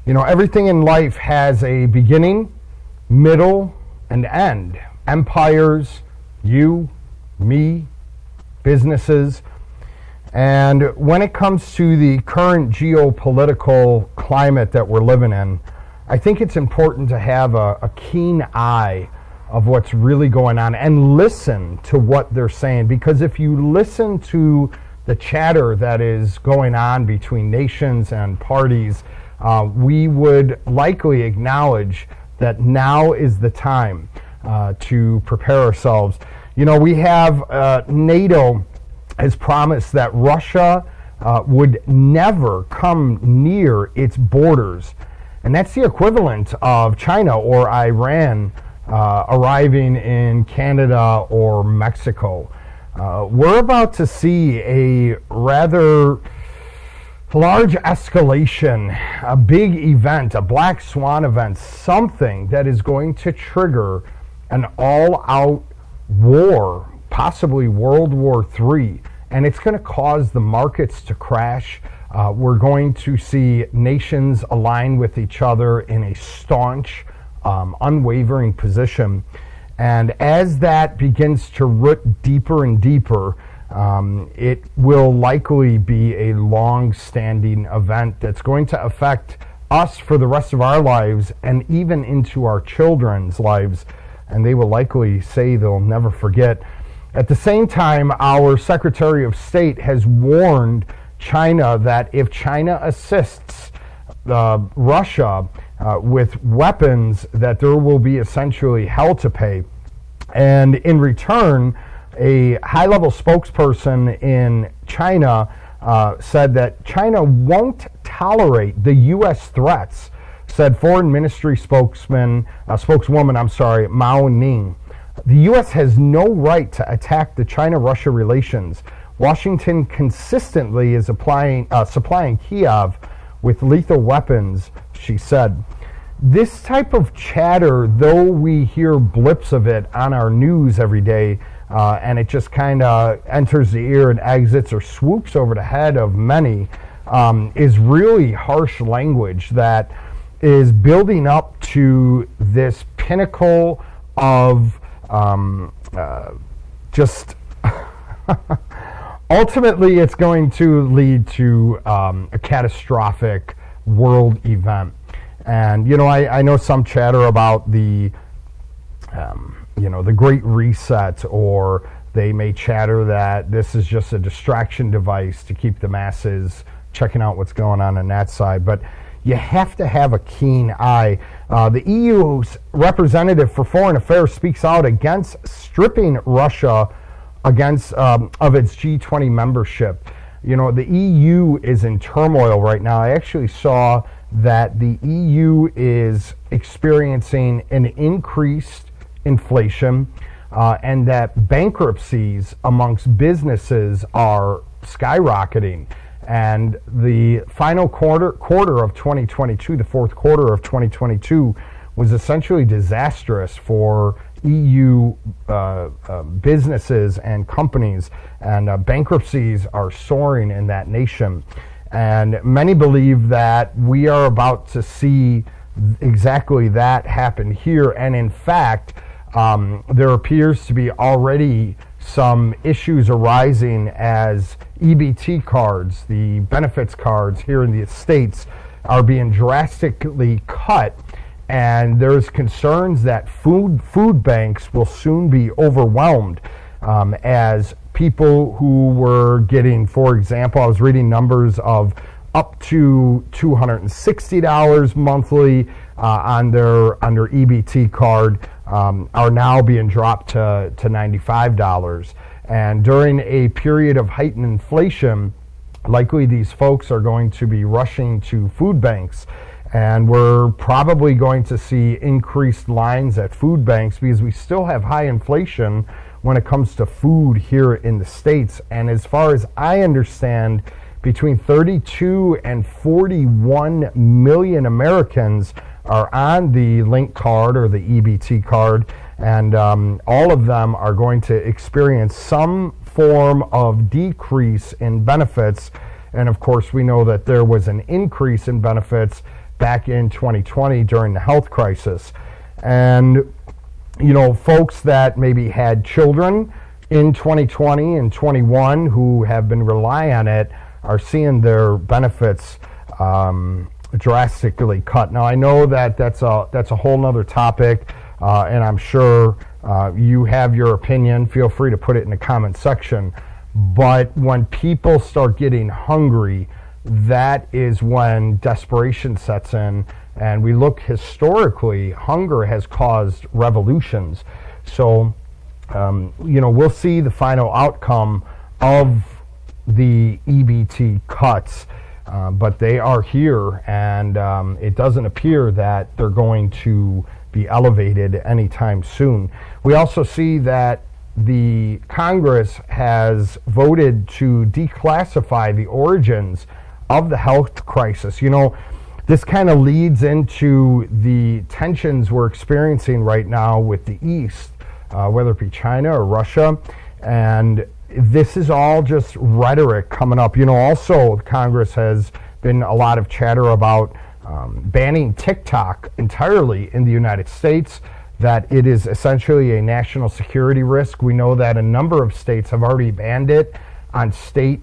You know, everything in life has a beginning, middle, and end. Empires, you, me, businesses. And when it comes to the current geopolitical climate that we're living in, I think it's important to have a keen eye of what's really going on and listen to what they're saying. Because if you listen to the chatter that is going on between nations and parties, we would likely acknowledge that now is the time to prepare ourselves. You know, we have NATO has promised that Russia would never come near its borders. And that's the equivalent of China or Iran arriving in Canada or Mexico. We're about to see a rather large escalation, a big event, a black swan event, something that is going to trigger an all-out war, possibly World War III, and it's going to cause the markets to crash. We're going to see nations align with each other in a staunch, unwavering position. And as that begins to root deeper and deeper, it will likely be a long-standing event that's going to affect us for the rest of our lives and even into our children's lives. And they will likely say they'll never forget. At the same time, our Secretary of State has warned China that if China assists Russia with weapons, that there will be essentially hell to pay. And in return, a high-level spokesperson in China said that China won't tolerate the U.S. threats, said Foreign Ministry spokeswoman, Mao Ning. The U.S. has no right to attack the China-Russia relations. Washington consistently is supplying Kiev with lethal weapons, she said. This type of chatter, though we hear blips of it on our news every day, and it just kind of enters the ear and exits or swoops over the head of many, is really harsh language that is building up to this pinnacle of just ultimately it's going to lead to a catastrophic world event. And you know, I know some chatter about the the Great Reset, or they may chatter that this is just a distraction device to keep the masses checking out what's going on that side. But you have to have a keen eye. The EU's representative for foreign affairs speaks out against stripping Russia of its G20 membership. You know, the EU is in turmoil right now. I actually saw that the EU is experiencing an increased inflation and that bankruptcies amongst businesses are skyrocketing. And the final quarter of 2022, the fourth quarter of 2022, was essentially disastrous for EU businesses and companies, and bankruptcies are soaring in that nation. And many believe that we are about to see exactly that happen here. And in fact, there appears to be already some issues arising as EBT cards, the benefits cards here in the States, are being drastically cut. And there's concerns that food banks will soon be overwhelmed as people who were getting, for example, I was reading numbers of up to $260 monthly on their EBT card are now being dropped to $95. And during a period of heightened inflation, likely these folks are going to be rushing to food banks. And we're probably going to see increased lines at food banks because we still have high inflation when it comes to food here in the States. And as far as I understand, between 32 and 41 million Americans are on the link card or the EBT card, and all of them are going to experience some form of decrease in benefits. And of course, we know that there was an increase in benefits back in 2020 during the health crisis. And, you know, folks that maybe had children in 2020 and 21 who have been relying on it are seeing their benefits drastically cut. Now, I know that that's a whole nother topic, and I'm sure you have your opinion. Feel free to put it in the comment section. But when people start getting hungry, that is when desperation sets in. And we look historically, hunger has caused revolutions. So, you know, we'll see the final outcome of the EBT cuts, but they are here, and it doesn't appear that they're going to be elevated anytime soon. We also see that the Congress has voted to declassify the origins of the health crisis. You know, this kind of leads into the tensions we're experiencing right now with the East, whether it be China or Russia, and this is all just rhetoric coming up. You know, also Congress has been a lot of chatter about banning TikTok entirely in the United States, that it is essentially a national security risk. We know that a number of states have already banned it on state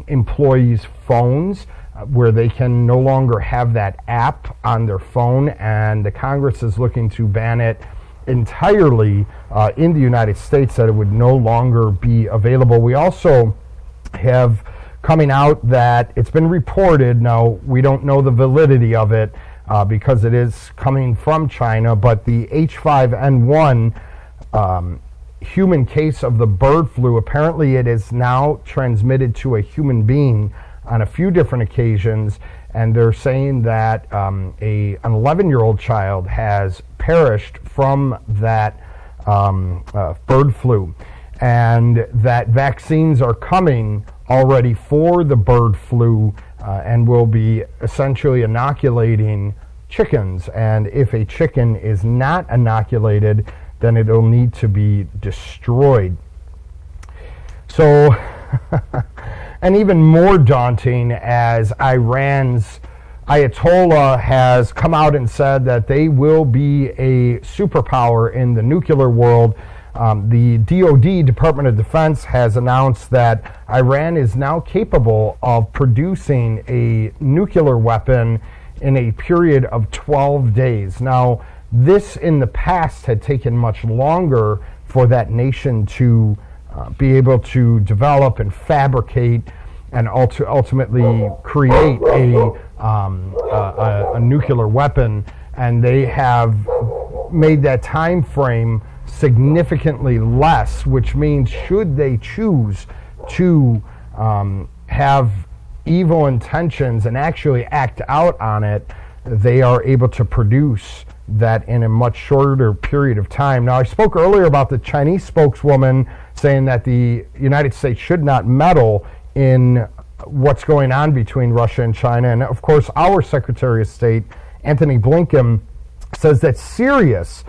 employees' phones, where they can no longer have that app on their phone, and the Congress is looking to ban it entirely in the United States, that it would no longer be available. We also have coming out that it's been reported, now we don't know the validity of it because it is coming from China, but the H5N1 human case of the bird flu, apparently it is now transmitted to a human being on a few different occasions, and they're saying that an 11-year-old child has perished from that bird flu, and that vaccines are coming already for the bird flu and will be essentially inoculating chickens. And if a chicken is not inoculated, then it'll need to be destroyed. So, and even more daunting, as Iran's Ayatollah has come out and said that they will be a superpower in the nuclear world. The DoD, Department of Defense, has announced that Iran is now capable of producing a nuclear weapon in a period of 12 days. Now, this in the past had taken much longer for that nation to be able to develop and fabricate and ultimately create a nuclear weapon, and they have made that time frame significantly less, which means should they choose to have evil intentions and actually act out on it, they are able to produce that in a much shorter period of time. Now, I spoke earlier about the Chinese spokeswoman saying that the United States should not meddle in what's going on between Russia and China. And of course, our Secretary of State, Anthony Blinken, says that serious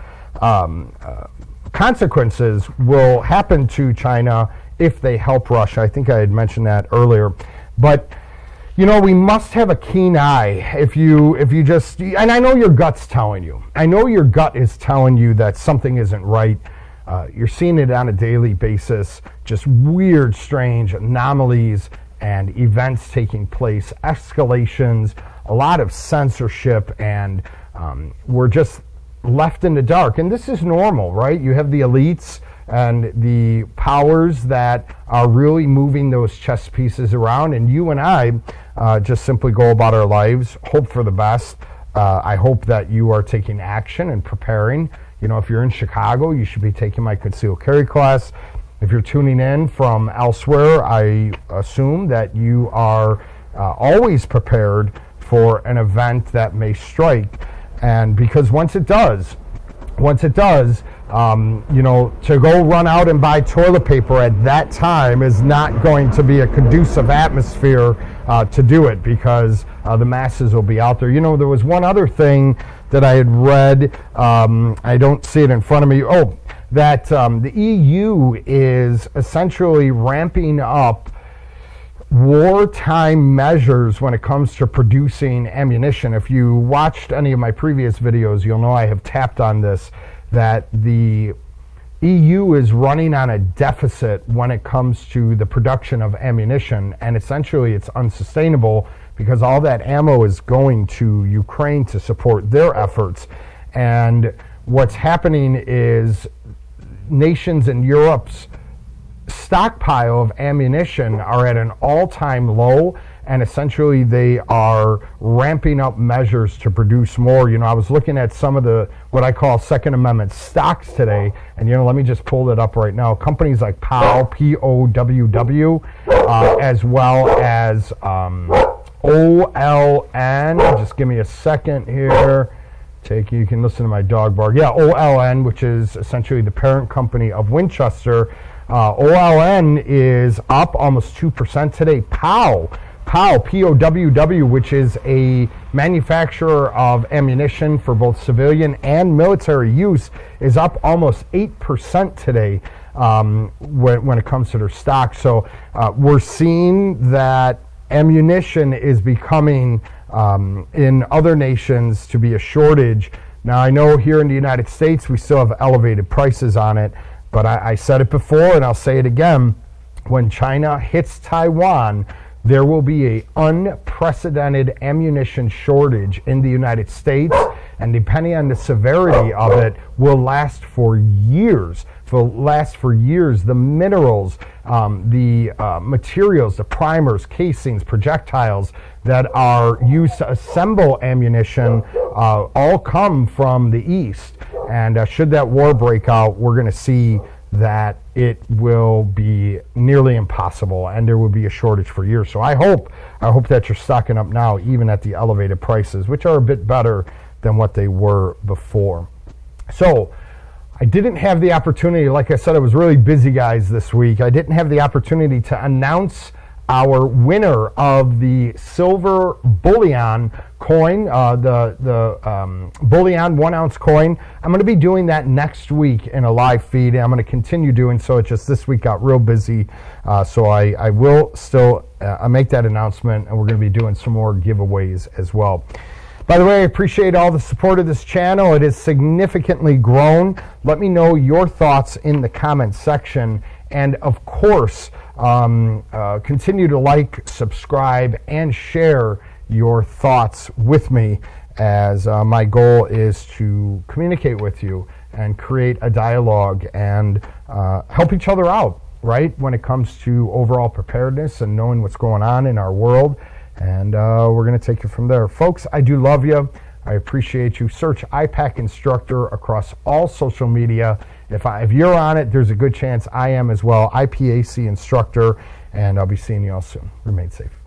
consequences will happen to China if they help Russia. I think I had mentioned that earlier. But, you know, we must have a keen eye. If you just, and I know your gut's telling you. I know your gut is telling you that something isn't right. You're seeing it on a daily basis, just weird, strange anomalies and events taking place, escalations, a lot of censorship, and we're just left in the dark. And this is normal, right? You have the elites and the powers that are really moving those chess pieces around, and you and I just simply go about our lives, hope for the best. I hope that you are taking action and preparing. You know, if you're in Chicago, you should be taking my concealed carry class. If you're tuning in from elsewhere, I assume that you are always prepared for an event that may strike. And because once it does, you know, to go run out and buy toilet paper at that time is not going to be a conducive atmosphere to do it, because the masses will be out there. You know, there was one other thing that I had read. I don't see it in front of me. Oh, that the EU is essentially ramping up wartime measures when it comes to producing ammunition. If you watched any of my previous videos, you'll know I have tapped on this, that the EU is running on a deficit when it comes to the production of ammunition, and essentially it's unsustainable because all that ammo is going to Ukraine to support their efforts. And what's happening is nations in Europe's stockpile of ammunition are at an all-time low, and essentially they are ramping up measures to produce more. You know, I was looking at some of the what I call Second Amendment stocks today, and you know, let me just pull it up right now. Companies like POW, P-O-W-W, as well as OLN. Just give me a second here. You can listen to my dog bark. Yeah, OLN, which is essentially the parent company of Winchester. OLN is up almost 2% today. POW, P-O-W-W, which is a manufacturer of ammunition for both civilian and military use, is up almost 8% today when it comes to their stock. So we're seeing that ammunition is becoming, in other nations, to be a shortage. Now, I know here in the United States we still have elevated prices on it, but I said it before and I'll say it again. When China hits Taiwan, there will be an unprecedented ammunition shortage in the United States, and depending on the severity of it, will last for years. The minerals, the materials, the primers, casings, projectiles that are used to assemble ammunition all come from the East. And should that war break out, we're going to see that it will be nearly impossible, and there will be a shortage for years. So I hope that you're stocking up now, even at the elevated prices, which are a bit better than what they were before. So I didn't have the opportunity, like I said, I was really busy, guys, this week. I didn't have the opportunity to announce our winner of the silver bullion coin, the bullion 1 ounce coin. I'm going to be doing that next week in a live feed, and I'm going to continue doing so. It just this week got real busy, so I will still make that announcement, and we're going to be doing some more giveaways as well. By the way, I appreciate all the support of this channel. It has significantly grown. Let me know your thoughts in the comments section, and of course, continue to like, subscribe, and share your thoughts with me, as my goal is to communicate with you and create a dialogue and help each other out, right, when it comes to overall preparedness and knowing what's going on in our world. And we're going to take it from there. Folks, I do love you. I appreciate you. Search IPAC Instructor across all social media. If you're on it, there's a good chance I am as well. IPAC Instructor, and I'll be seeing you all soon. Remain safe.